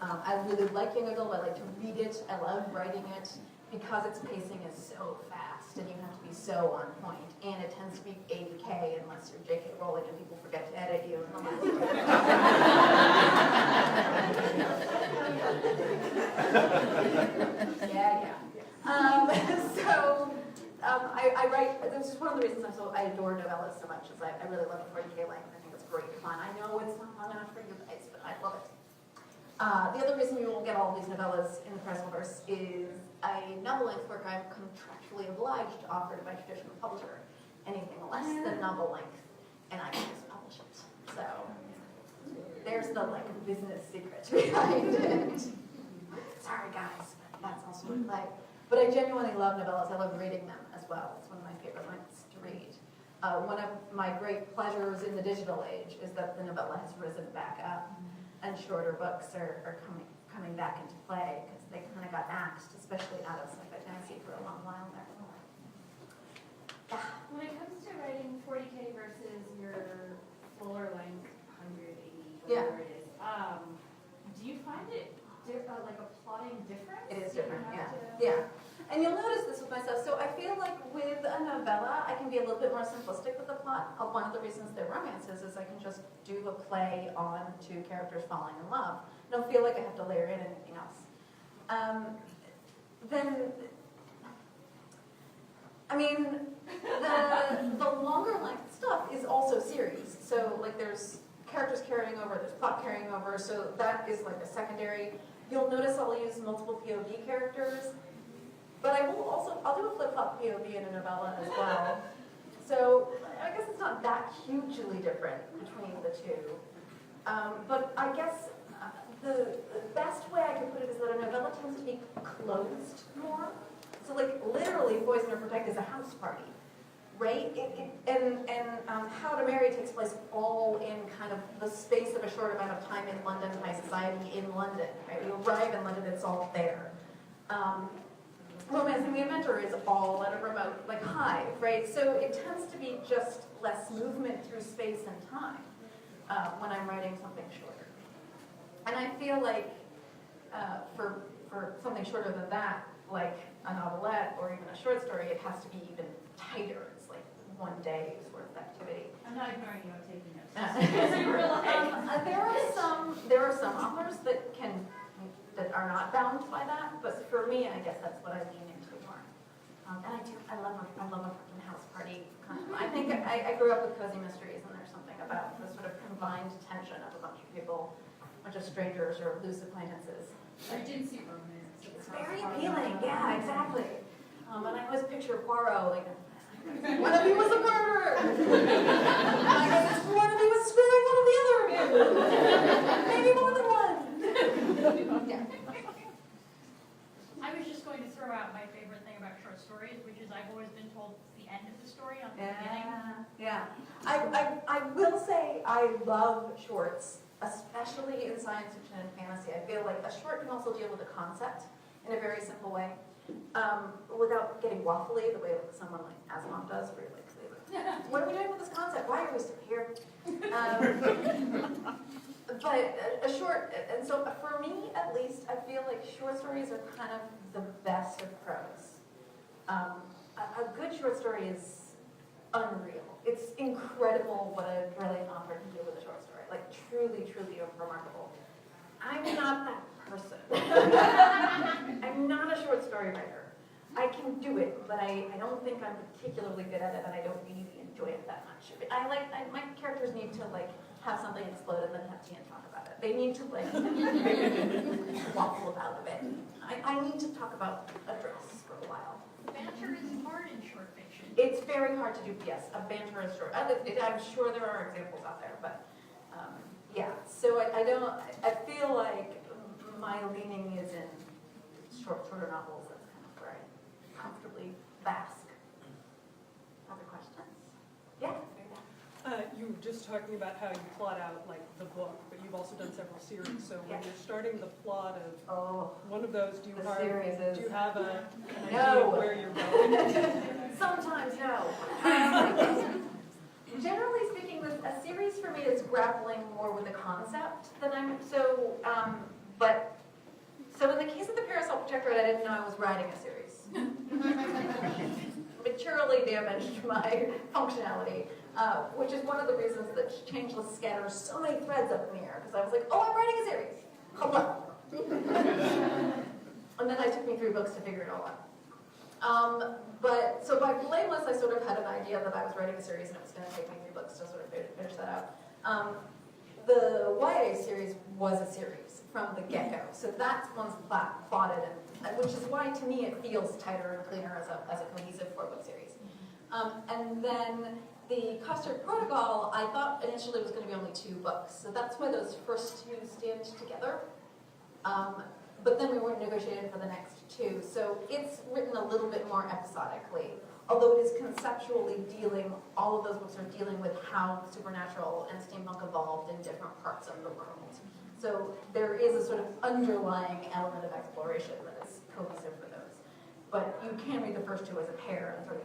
I really like young adult. I like to read it. I love writing it because its pacing is so fast, and you have to be so on point. And it tends to be 80K unless you're J.K. Rowling and people forget to edit you. Yeah. I write, this is one of the reasons I adore novellas so much, is I really love the 40K length. I think it's great fun. I know it's not long enough for you guys, but I love it. The other reason you will get all these novellas in the Pressverse is a novel length work I'm contractually obliged to offer to my traditional publisher. Anything less than novel length, and I can just publish it. So there's the business secret behind it. Sorry guys, but that's also life. But I genuinely love novellas. I love reading them as well. It's one of my favorite lengths to read. One of my great pleasures in the digital age is that the novella has risen back up, and shorter books are coming back into play because they kind of got axed, especially out of sci-fi fantasy for a long while there. When it comes to writing 40K versus your fuller length 180, whatever it is, do you find it like a plotting difference? It is Do you different, have yeah. And you'll notice this with myself. So I feel like with a novella, I can be a little bit more simplistic with the plot. One of the reasons they're romances is I can just do a play on two characters falling in love. I don't feel like I have to layer in anything else. The longer length stuff is also series. So there's characters carrying over, there's plot carrying over, so that is like a secondary. You'll notice I'll use multiple POV characters, but I'll do a flip-flop POV in a novella as well. So I guess it's not that hugely different between the two. But I guess the best way I could put it is that a novella tends to be closed more. So literally Poison or Protect is a house party, right? And How to Marry takes place all in kind of the space of a short amount of time in London, high society in London, right? You arrive in London, it's all there. Romancing the Inventor is all at a remote, hive, right? So it tends to be just less movement through space and time when I'm writing something shorter. And I feel like for something shorter than that, like a novelette or even a short story, it has to be even tighter. It's like one day's worth of activity. I'm not ignoring you, I'm taking notes. There are some authors that are not bound by that, but for me, I guess that's what I lean into more. And I love a freaking house party. I think I grew up with cozy mysteries, and there's something about the sort of combined tension of a bunch of people, a bunch of strangers or loose acquaintances. Regency romance. It's very appealing, yeah, exactly. And I always picture Poirot, One of you was a murderer. I guess it's one of you was screwing one of the other of you. Maybe more than one. Yeah. I was just going to throw out my favorite thing about short stories, which is I've always been told it's the end of the story, not the beginning. Yeah. I will say I love shorts, especially in science fiction and fantasy. I feel like a short can also deal with a concept in a very simple way, without getting waffly the way like someone like Asimov does, where you're like, what are we doing with this concept? Why are we still here? But a short, and so for me at least, I feel like short stories are kind of the best of prose. A good short story is unreal. It's incredible what a brilliant author can do with a short story. Like truly, truly remarkable. I'm not that person. I'm not a short story writer. I can do it, but I don't think I'm particularly good at it, and I don't really enjoy it that much. My characters need to like have something explode and then have tea and talk about it. They need to like waffle about a bit. I need to talk about a dress for a while. Banter is hard in short fiction. It's very hard to do, yes, a banter is short. I'm sure there are examples out there, but yeah. So I feel like my leaning is in shorter novels. That's kind of where I comfortably bask. Other questions? Yeah. You were just talking about how you plot out like the book, but you've also done several series. So when you're starting the plot of one of those, do you have an idea of where you're going? Sometimes no. Generally speaking, with a series for me is grappling more with the concept than I'm so. But so in the case of the Parasol Protectorate, I didn't know I was writing a series. Materially damaged my functionality. Which is one of the reasons that Changeless scatters so many threads up in the air, because I was like, oh, I'm writing a series. Hello. And then it took me 3 books to figure it all out. But so by Blameless, I sort of had an idea that I was writing a series, and it was going to take me 3 books to sort of finish that out. The YA series was a series from the get-go, so that's one's plotted, and which is why, to me, it feels tighter and cleaner as a cohesive 4-book series. And then the Custard Protocol, I thought initially was going to be only 2 books, so that's why those first 2 stand together. But then we weren't negotiating for the next 2, so it's written a little bit more episodically, although it is conceptually all of those books are dealing with how supernatural and steampunk evolved in different parts of the world. So there is a sort of underlying element of exploration that is cohesive for those. But you can read the first 2 as a pair and sort of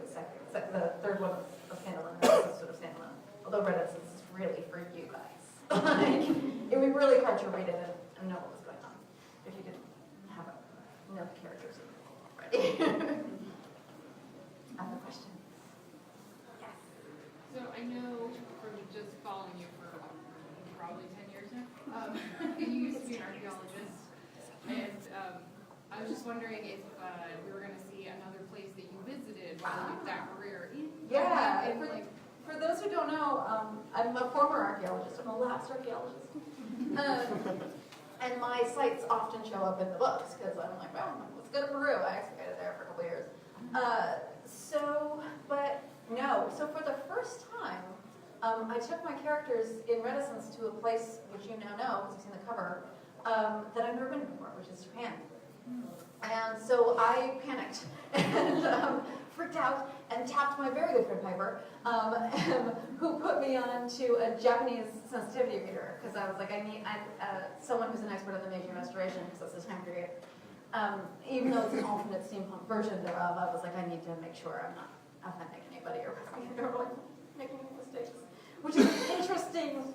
the third one is standalone, and the sort of standalone. Although Reddit is really for you guys. Like, it would be really hard to read it and know what was going on if you didn't know the characters already. Other question? Yes. So I know from just following you for probably 10 years now, you used to be an archaeologist, and I was just wondering if we were going to see another place that you visited while you did that career. Yeah, for those who don't know, I'm a former archaeologist. I'm a lapsed archaeologist. And my sites often show up in the books because I'm like, well, let's go to Peru. I excavated there for a couple of years. So for the first time, I took my characters in Reticence to a place which you now know, because you've seen the cover, that I've never been before, which is Japan. And so I panicked and freaked out and tapped my very good friend Piper, who put me on to a Japanese sensitivity reader, because I was like, I need someone who's an expert in the Meiji Restoration, because that's the time period. Even though it's an alternate steampunk version thereof, I was like, I need to make sure I'm not offending anybody or making mistakes. Which is interesting.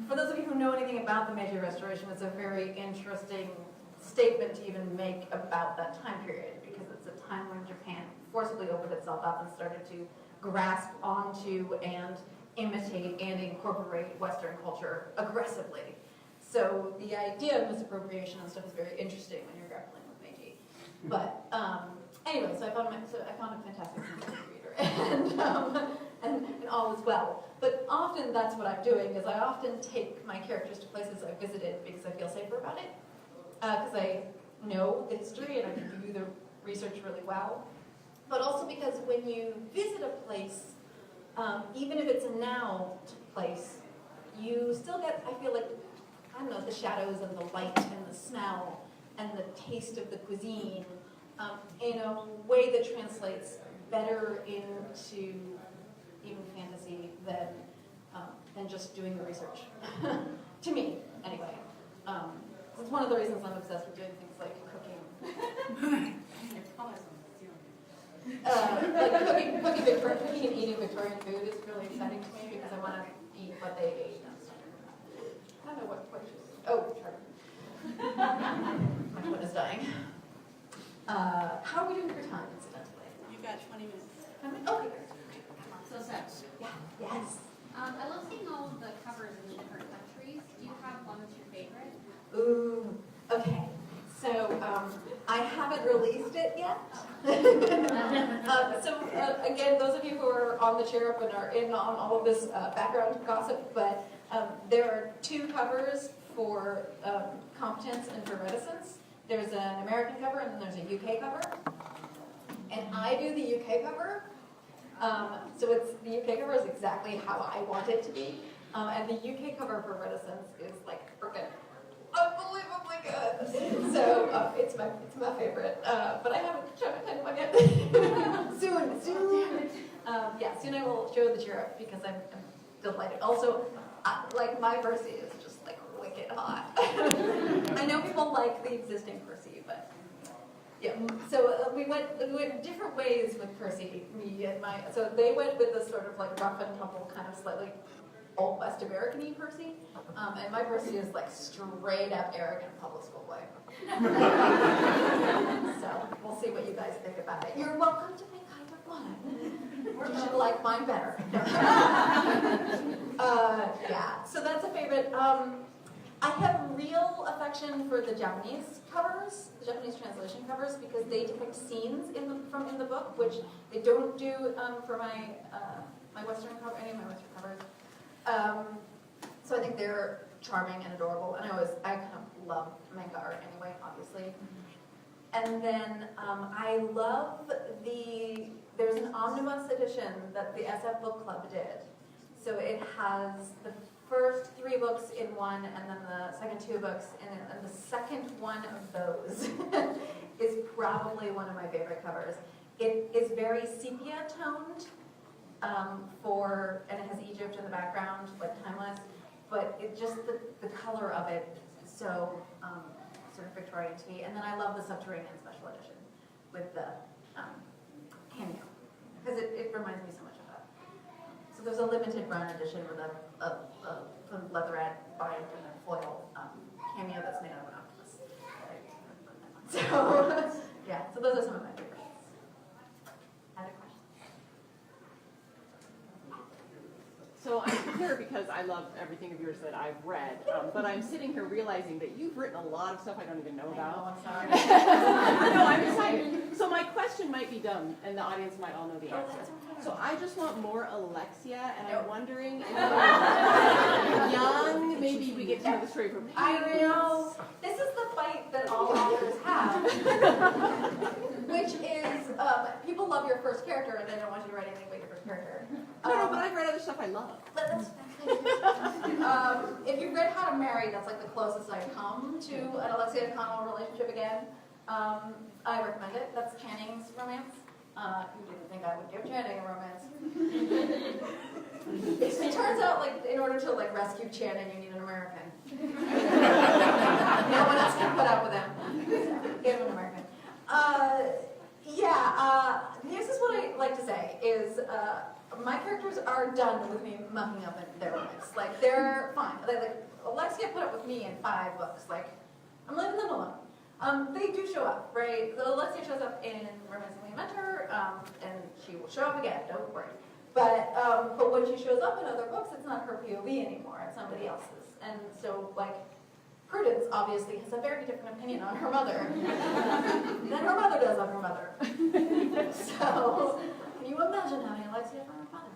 For those of you who know anything about the Meiji Restoration, it's a very interesting statement to even make about that time period, because it's a time when Japan forcibly opened itself up and started to grasp onto and imitate and incorporate Western culture aggressively. So the idea of misappropriation and stuff is very interesting when you're grappling with Meiji. But anyway, so I found a fantastic sensitivity reader, and all is well. But often that's what I'm doing, is I often take my characters to places I've visited because I feel safer about it. Because I know the history and I can do the research really well. but also because when you visit a place, even if it's a now place, you still get, I feel like, I don't know, the shadows and the light and the smell and the taste of the cuisine in a way that translates better into even fantasy than just doing the research. To me, anyway. It's one of the reasons I'm obsessed with doing things like cooking. Cooking and eating Victorian food is really exciting to me because I want to eat what they ate. I don't know what you. Oh, sorry. My foot is dying. How are we doing for time, incidentally? You've got 20 minutes. Okay. So Seth, Yeah. Yes. I love seeing all of the covers in the different countries. Do you have one that's your favorite? Ooh. Okay. So I haven't released it yet. Again, those of you who are on the chair up and are in on all of this background gossip, but there are 2 covers for competence and for reticence. There's an American cover and then there's a UK cover. And I do the UK cover. So the UK cover is exactly how I want it to be. And the UK cover for reticence is like freaking unbelievably good. So it's my favorite. But I haven't shown it to anyone yet. Soon. Soon I will show the chair up because I'm delighted. Also, like my Percy is just like wicked hot. I know people like the existing Percy, but yeah. So we went different ways with Percy. So they went with this sort of like rough and tumble kind of slightly old West American-y Percy, and my Percy is like straight up arrogant public school boy. So we'll see what you guys think about it. You're welcome to make either one. You should like mine better. So that's a favorite. I have real affection for the Japanese covers, the Japanese translation covers, because they depict scenes in the book, which they don't do for my Western cover, any of my Western covers. So I think they're charming and adorable, and I kind of love manga art anyway, obviously. And then I love there's an omnibus edition that the SF Book Club did. So it has the first 3 books in one, and then the second 2 books in it. And the second one of those is probably one of my favorite covers. It is very sepia toned, and it has Egypt in the background, like timeless. But it just the color of it is so sort of Victorian to me. And then I love the Subterranean special edition with the cameo, because it reminds me so much of that. So there's a limited run edition with a leatherette bind and a foil cameo that's made out of an octopus. So yeah, so those are some of my favorites. Other questions? So I'm here because I love everything of yours that I've read, but I'm sitting here realizing that you've written a lot of stuff I don't even know about. I know, I'm sorry. No, I'm excited. So my question might be dumb, and the audience might all know the answer. So I just want more Alexia, and I'm wondering if you're young, maybe we get to know the story from parents. I know. This is the fight that all authors have, which is people love your first character and they don't want you to write anything but your first character. No, but I've read other stuff I love. But that's if you've read How to Marry, that's like the closest I've come to an Alexia and Connell relationship again. I recommend it. That's Channing's romance. You didn't think I would give Channing a romance. It turns out, like, in order to like rescue Channing, you need an American. No one else can put up with him. Give him an American. This is what I like to say is my characters are done with me mucking up in their romance. Like, they're fine. Like Alexia put up with me in 5 books. Like, I'm leaving them alone. They do show up, right? So Alexia shows up in Romancing the Inventor, and she will show up again, don't worry. But when she shows up in other books, it's not her POV anymore, it's somebody else's. And so, like, Prudence obviously has a very different opinion on her mother than her mother does on her mother. So, can you imagine having Alexia for her mother?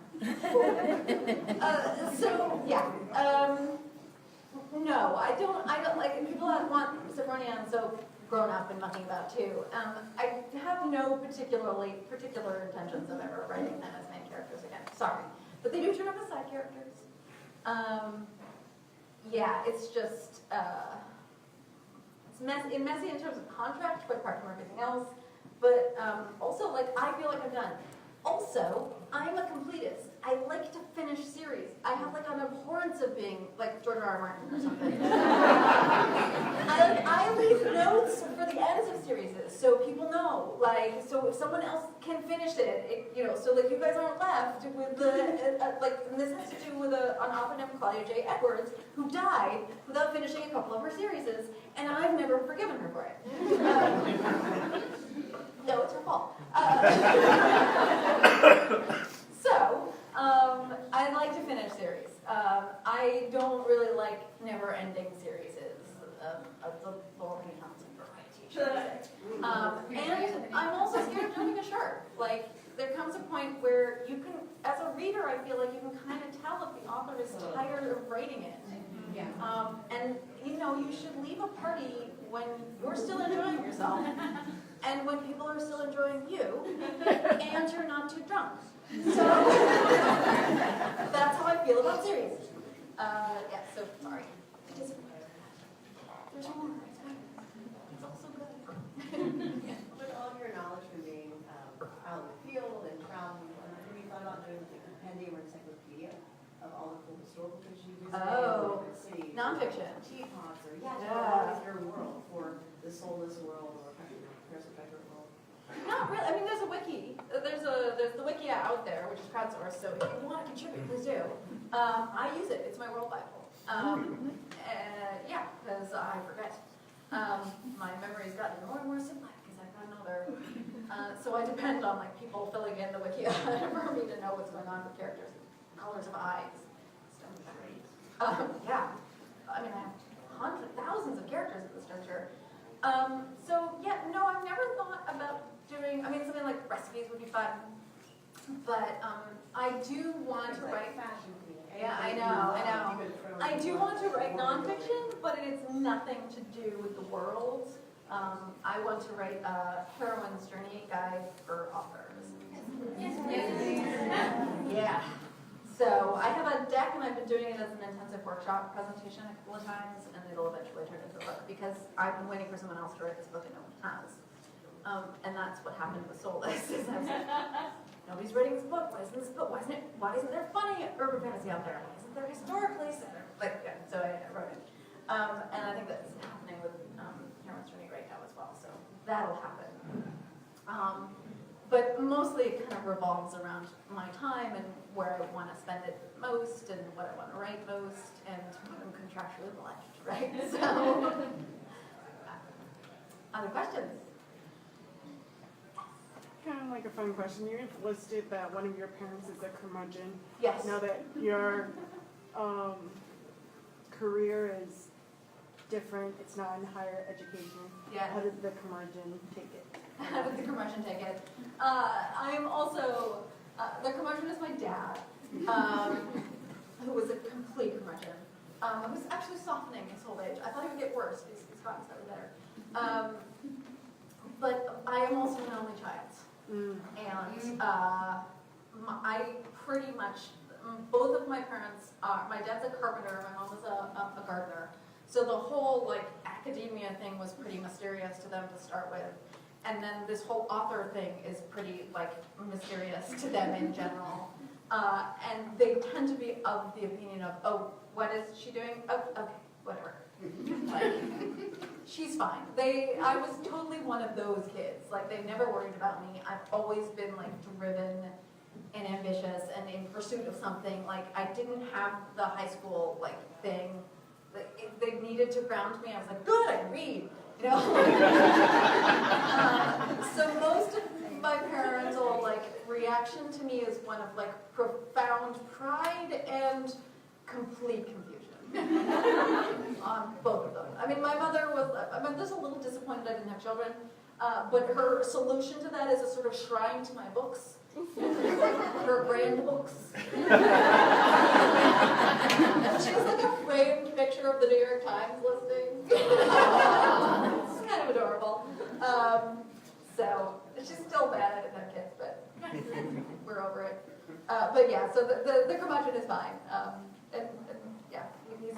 No, I don't like, people that want Sophronia, and so grown up and mucking about too. I have no particular intentions of ever writing them as main characters again. Sorry, but they do turn up as side characters. Yeah, it's just it's messy in terms of contract, but apart from everything else. But also, like, I feel like I'm done. Also, I'm a completist. I like to finish series. I have like an abhorrence of being like George R. Martin or something. I leave notes for the ends of series so people know. Like, so if someone else can finish it, you know, so like you guys aren't left with the like. And this has to do with an author named Claudia J. Edwards who died without finishing a couple of her series, and I've never forgiven her for it. No, it's her fault. So, I like to finish series. I don't really like never-ending series of the boring Thompson variety, should I say. And I'm also scared of jumping a shark. Like, there comes a point where you can, as a reader, I feel like you can kind of tell if the author is tired of writing it. Yeah. And, you know, you should leave a party when you're still enjoying yourself, and when people are still enjoying you, and you're not too drunk. So, that's how I feel about series. Yeah, so, sorry. There's more. It's all so good. With all your knowledge from being out in the field and traveling, have you thought about doing like a compendium or encyclopedia of all the cool historical things you visited in different cities? Nonfiction. Teapots, or what is your world for the soulless world or present world? Not really. I mean, there's a wiki. There's the wiki out there, which is crowdsourced. So if you want to contribute, please do. I use it. It's my world Bible. Yeah, because I forget. My memory's gotten more and more simple because I've gotten older. So I depend on like people filling in the wiki for me to know what's going on with characters, colors of eyes. Yeah. I mean, I have thousands of characters at this juncture. So yeah, no, I've never thought about doing, I mean, something like recipes would be fun, but I do want to write fashion. Yeah, I know. I do want to write nonfiction, but it's nothing to do with the world. I want to write a heroine's journey guide for authors. Yeah. So I have a deck, and I've been doing it as an intensive workshop presentation a couple of times, and it'll eventually turn into a book because I've been waiting for someone else to write this book and no one has. And that's what happened with Soulless. Is I was like, nobody's writing this book. Why isn't this book? Why isn't there funny urban fantasy out there? Why isn't there historically centered? Like, yeah, so I wrote it. And I think that's happening with Heroine's Journey right now as well. So that'll happen. But mostly it kind of revolves around my time and where I want to spend it most and what I want to write most and what I'm contractually obliged to write. So, other questions? Kind of like a fun question. You've listed that one of your parents is a curmudgeon. Yes. Now that your career is different, it's not in higher education. Yeah. How did the curmudgeon take it? How did the curmudgeon take it? I am also, the curmudgeon is my dad, who was a complete curmudgeon. It was actually softening his whole age. I thought he would get worse. He's gotten slightly better. But I am also an only child. And I pretty much, both of my parents are, my dad's a carpenter, my mom was a gardener. So the whole like academia thing was pretty mysterious to them to start with. And then this whole author thing is pretty like mysterious to them in general. And they tend to be of the opinion of, oh, what is she doing? Oh, okay, whatever. Like, she's fine. I was totally one of those kids. Like, they never worried about me. I've always been like driven and ambitious and in pursuit of something. Like, I didn't have the high school like thing. They needed to ground me. I was like, good, I can read. You know. So most of my parental like reaction to me is one of like profound pride and complete confusion on both of them. I mean, my mother was, my mother's a little disappointed I didn't have children, but her solution to that is a sort of shrine to my books, her brand books. She has like a framed picture of the New York Times listing. It's kind of of adorable. So she's still mad I didn't have kids, but we're over it. But yeah, so the curmudgeon is fine. And yeah,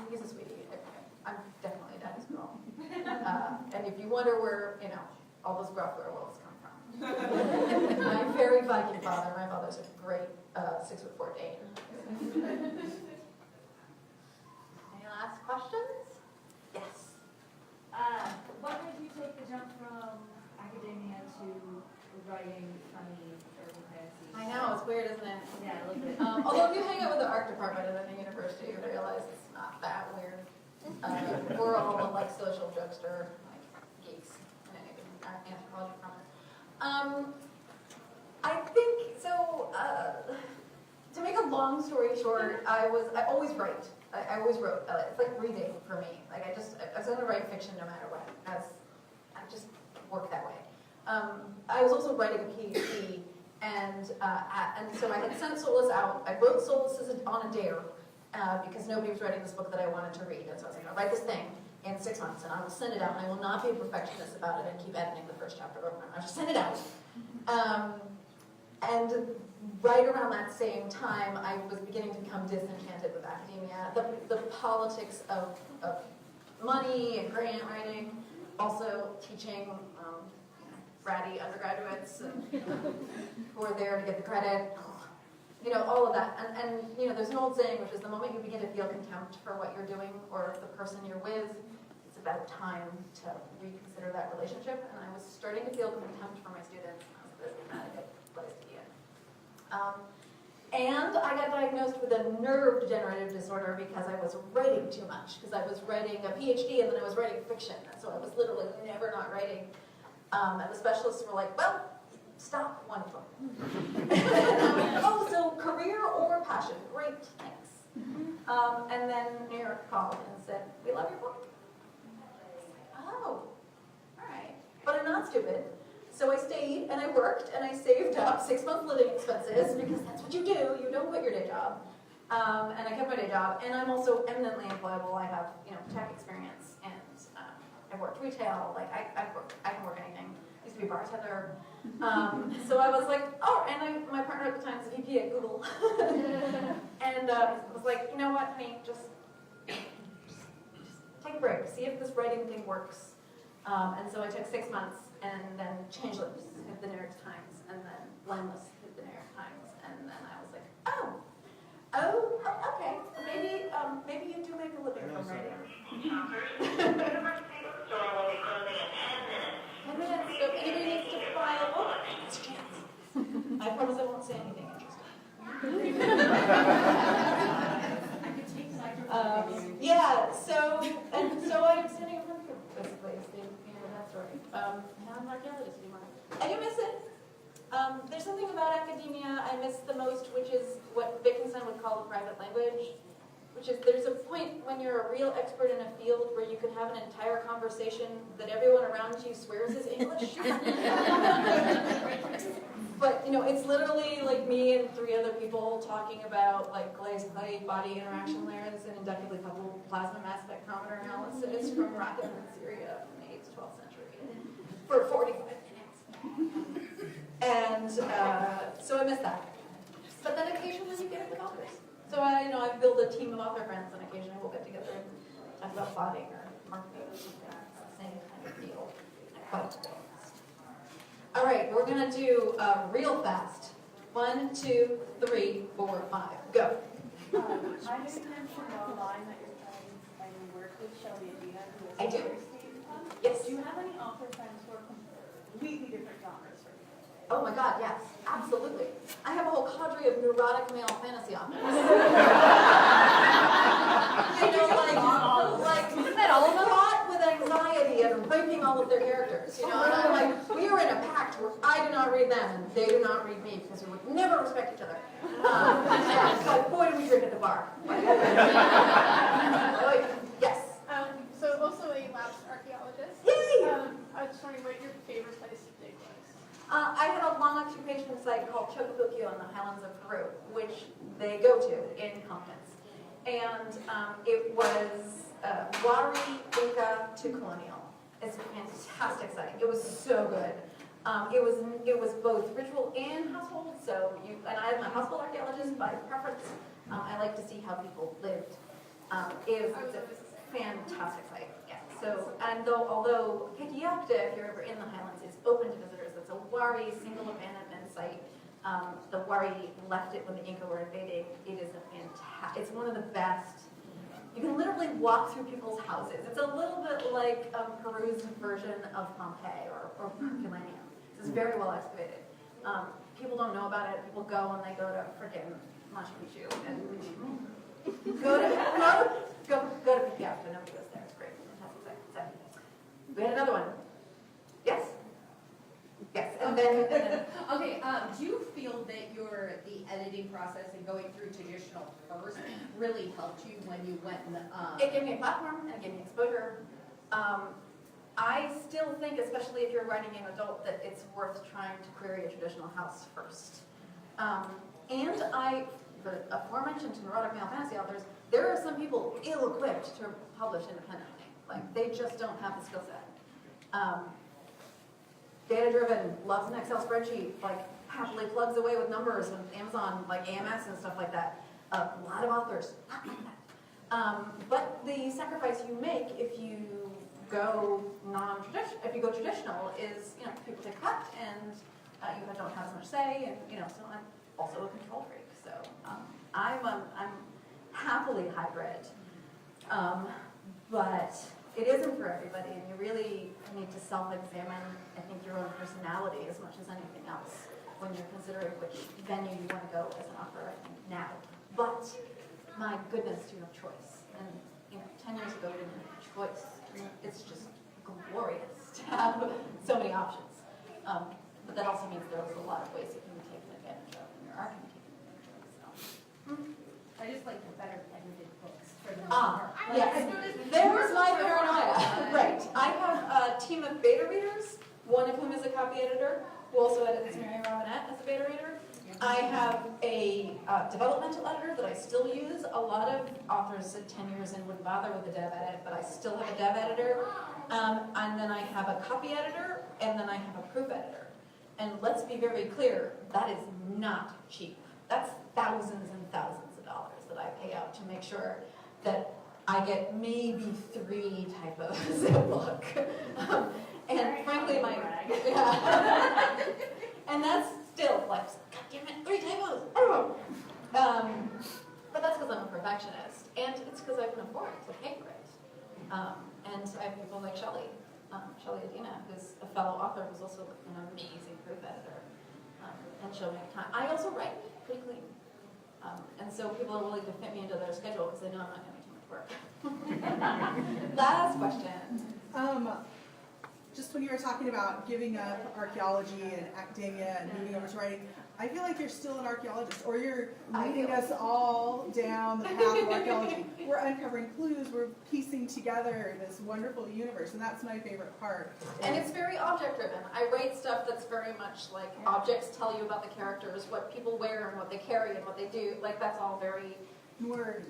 he's a sweetie. I'm definitely a daddy's girl. And if you wonder where, all those gruff werewolves come from. My very Viking father, my father's a great 6'4" Dane. Any last questions? Yes. What made you take the jump from academia to writing funny urban fantasy? I know, it's weird, isn't it? Yeah, a little bit. Although if you hang out with the art department at any university, you realize it's not that weird. We're all like social jokester, like geeks, in any anthropology department. I think so. To make a long story short, I always write. I always wrote. It's like reading for me. Like I was going to write fiction no matter what. I just work that way. I was also writing a PhD, and so I had sent Solus out. I wrote Solus on a dare because nobody was writing this book that I wanted to read, and so I was like, I'll write this thing in 6 months, and I will send it out, and I will not be a perfectionist about it and keep editing the first chapter over. I'll just send it out. And right around that same time, I was beginning to become disenchanted with academia. The politics of money and grant writing, also teaching ratty undergraduates who are there to get the credit, all of that. And there's an old saying, which is the moment you begin to feel contempt for what you're doing or the person you're with, it's about time to reconsider that relationship. And I was starting to feel contempt for my students. This is not a good place to be in. And I got diagnosed with a nerve degenerative disorder because I was writing too much, because I was writing a PhD and then I was writing fiction. So I was literally never not writing. And the specialists were like, well, stop one book. And I'm like, oh, so career or passion? Great, thanks. And then New York called and said, we love your book. Oh, all right. But I'm not stupid. So I stayed and I worked and I saved up 6 months living expenses because that's what you do. You don't quit your day job. And I kept my day job. And I'm also eminently employable. I have tech experience and I worked retail. Like I can work anything. I used to be a bartender. So I was like, oh, and my partner at the time was a VP at Google. And I was like, you know what, honey, just take a break. See if this writing thing works. And so I took 6 months. And then Changeless hit the New York Times, and then Blameless hit the New York Times, and then I was like, oh, okay, maybe you do make a living from writing. 10 minutes, so if anybody needs to buy a book, it's a chance. I promise I won't say anything interesting. Yeah, so I'm sitting in front of you, basically, that story. And I'm not archaeologist anymore. I do miss it. There's something about academia I miss the most, which is what Wittgenstein would call a private language, which is there's a point when you're a real expert in a field where you can have an entire conversation that everyone around you swears is English. But, it's literally like me and 3 other people talking about like glazed clay body interaction layers and inductively coupled plasma mass spectrometer analysis from Raqqa in Syria from the 8th to 12th century for 45 minutes. And so I miss that. But then occasionally you get it with authors. So I build a team of author friends and occasionally we'll get together and talk about plotting or marketing or something. It's the same kind of deal. All right, we're going to do real fast. 1, 2, 3, 4, 5. Go. I know you mentioned online that you're trying to work with Shelby Adina, who is I do. Yes. Do you have any author friends who are completely different genres from you? Oh my God, yes, absolutely. I have a whole cadre of neurotic male fantasy authors. like fraught with anxiety and raping all of their characters. And I'm like, we are in a pact where I do not read them and they do not read me because we would never respect each other. But boy, do we drink at the bar. Yes. So also a lapsed archaeologist. Yay! I was just wondering what your favorite place to dig was. I had a long occupation site called Chocopilco in the highlands of Peru, which they go to in Compton's. And it was Wari, Inca to colonial. It's a fantastic site. It was so good. It was both ritual and household. So and I'm a household archaeologist by preference. I like to see how people lived. It's a fantastic site. Yeah. So although Pikiapta, if you're ever in the Highlands, is open to visitors. It's a Wari single abandonment site. The Wari left it when the Inca were invading. It is it's one of the best. You can literally walk through people's houses. It's a little bit like Peru's version of Pompeii or Herculaneum. It's very well excavated. People don't know about it. People go and they go to freaking Machu Picchu and go to Pikiapta. Nobody goes there. It's great. Fantastic site. So, we had another one. Yes. Yes, and then Okay, do you feel that the editing process and going through traditional first really helped you when you went and it gave me a platform and it gave me exposure. I still think, especially if you're writing young adult, that it's worth trying to query a traditional house first. The aforementioned neurotic male fantasy authors, there are some people ill-equipped to publish independently. Like, they just don't have the skill set. Data-driven, loves an Excel spreadsheet, like happily plugs away with numbers with Amazon, like AMS and stuff like that. A lot of authors, not like that. But the sacrifice you make if you go traditional is, people take cut and you don't have as much say, and so I'm also a control freak. So I'm happily hybrid, but it isn't for everybody, and you really need to self-examine, I think, your own personality as much as anything else when you're considering which venue you want to go as an author, I think, now. But, my goodness, you have choice. And, 10 years ago, you didn't have choice. It's just glorious to have so many options. But that also means there's a lot of ways you can be taken advantage of, and there are can be taken advantage of. So. I just like the better edited books for the Yes. There's my paranoia. Right. I have a team of beta readers, one of whom is a copy editor, who also edits Mary Robinette as a beta reader. I have a developmental editor that I still use. A lot of authors at 10 years in wouldn't bother with a dev edit, but I still have a dev editor. And then I have a copy editor, and then I have a proof editor. And let's be very clear, that is not cheap. That's thousands and thousands of dollars that I pay out to make sure that I get maybe 3 typos a book. And frankly, and that's still like, God damn it, 3 typos. But that's because I'm a perfectionist, and it's because I can afford to pay for it. And I have people like Shelley Adina, who's a fellow author, who's also an amazing proof editor, and she'll make time. I also write pretty clean, and so people are willing to fit me into their schedule because they know I'm not going to make too much work. Last question. Just when you were talking about giving up archaeology and academia and moving over to writing, I feel like you're still an archaeologist, or you're leading us all down the path of archaeology. We're uncovering clues, we're piecing together this wonderful universe, and that's my favorite part. And it's very object-driven. I write stuff that's very much like objects tell you about the characters, what people wear and what they carry and what they do. Like, that's all very... Word,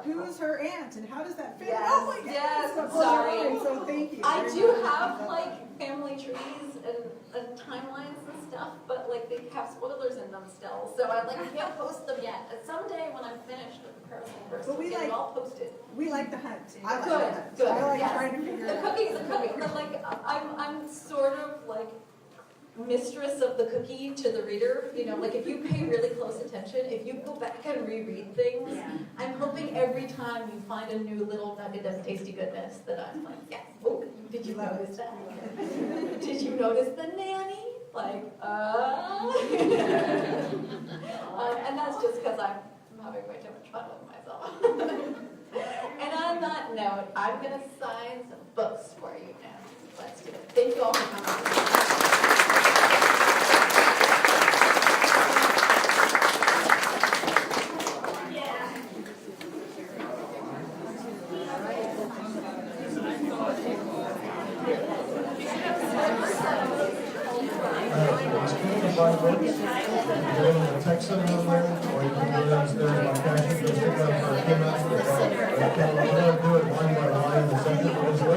who's her aunt and how does that fit? Yes, oh my God, yes, so sorry. So thank you. I do have like family trees and timelines and stuff, but like they have spoilers in them still, so I can't post them yet. And someday when I'm finished with the Paris Universe, I'll get it all posted. We like the hunt. I like good, the hunt. good. I like yes. trying to figure the it out. Cookies, but like I'm sort of like mistress of the cookie to the reader, like if you pay really close attention, if you go back and reread things, I'm hoping every time you find a new little nugget of tasty goodness that I'm like, yes, oh, did you notice that? Did you notice the nanny? Like, and that's just because I'm having way too much fun with myself. And on that note, I'm going to sign some books for you now. Let's do it. Thank you all for coming. Text it on there, or you can go downstairs by cash, just pick up for a few minutes. Do it line by line, the second was late.